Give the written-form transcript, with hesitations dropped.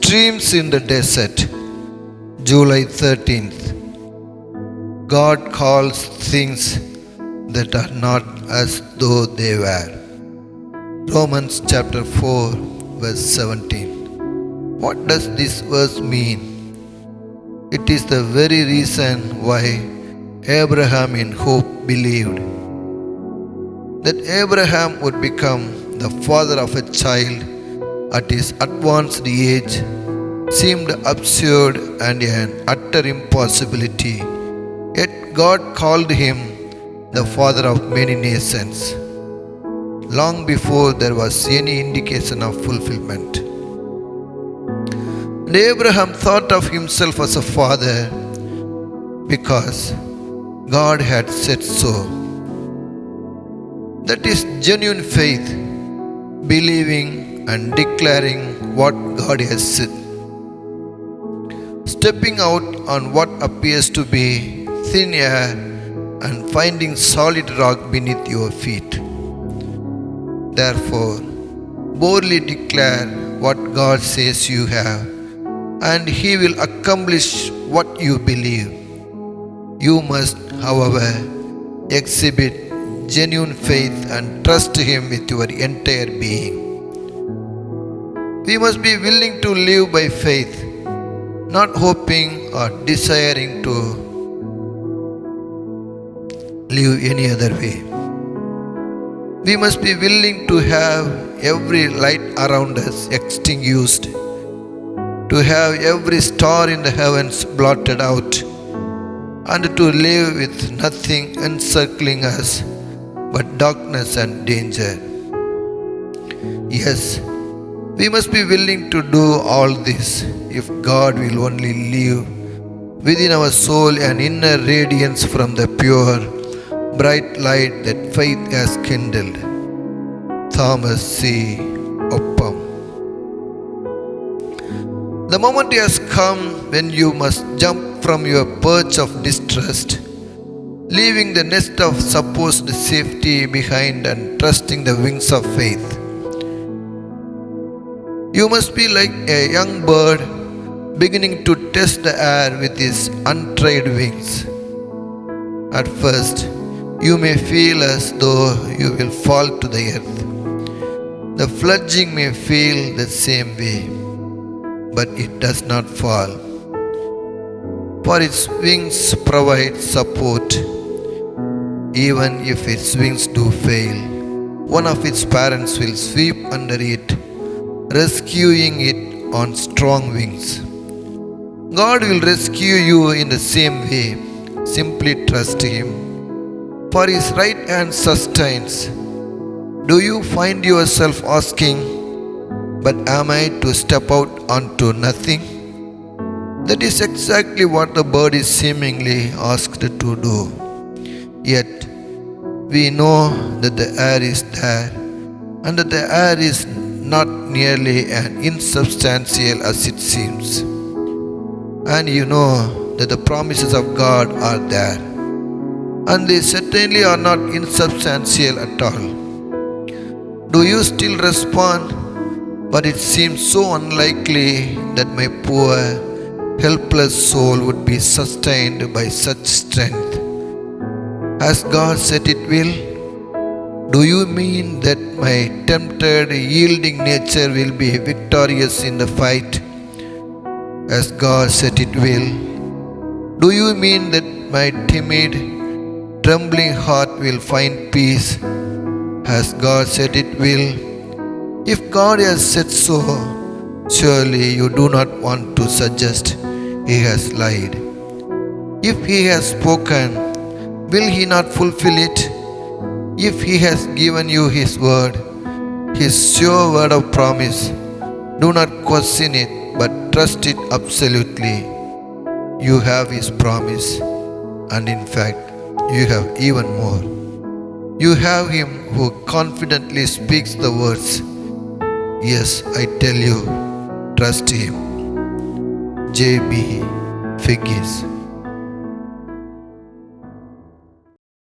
Streams in the desert, July 13th. God calls things that are not as though they were. Romans chapter 4, verse 17. What does this verse mean? It is the very reason why Abraham in hope believed that Abraham would become the father of a child at his advanced age seemed absurd and an utter impossibility. Yet God called him the father of many nations, long before there was any indication of fulfillment. And Abraham thought of himself as a father because God had said so. That is genuine faith, believing and declaring what God has said. Stepping out on what appears to be thin air and finding solid rock beneath your feet. Therefore, boldly declare what God says you have, and He will accomplish what you believe. You must, however, exhibit genuine faith and trust Him with your entire being. We must be willing to live by faith, not hoping or desiring to live any other way. We must be willing to have every light around us extinguished, to have every star in the heavens blotted out, and to live with nothing encircling us but darkness and danger. Yes, we must be willing to do all this if God will only leave within our soul an inner radiance from the pure, bright light that faith has kindled. Thomas C. Oppam. The moment has come when you must jump from your perch of distrust, leaving the nest of supposed safety behind and trusting the wings of faith. You must be like a young bird beginning to test the air with his untried wings. At first, you may feel as though you will fall to the earth. The fledgling may feel the same way, but it does not fall. For its wings provide support. Even if its wings do fail, one of its parents will sweep under it, rescuing it on strong wings. God will rescue you in the same way. Simply trust Him, for His right hand sustains. Do you find yourself asking, but am I to step out onto nothing? That is exactly what the bird is seemingly asked to do. Yet, we know that the air is there, and that the air is not nearly as insubstantial as it seems. And you know that the promises of God are there, and they certainly are not insubstantial at all. Do you still respond? But it seems so unlikely that my poor, helpless soul would be sustained by such strength. Has God said it will? Do you mean that my tempted, yielding nature will be victorious in the fight? As God said it will. Do you mean that my timid, trembling heart will find peace? As God said it will. If God has said so, surely you do not want to suggest He has lied. If He has spoken, will He not fulfill it? If He has given you His word, His sure word of promise, do not question it, but trust it absolutely. You have His promise, and in fact, you have even more. You have Him who confidently speaks the words, "Yes, I tell you, trust Him." J.B. Figgis.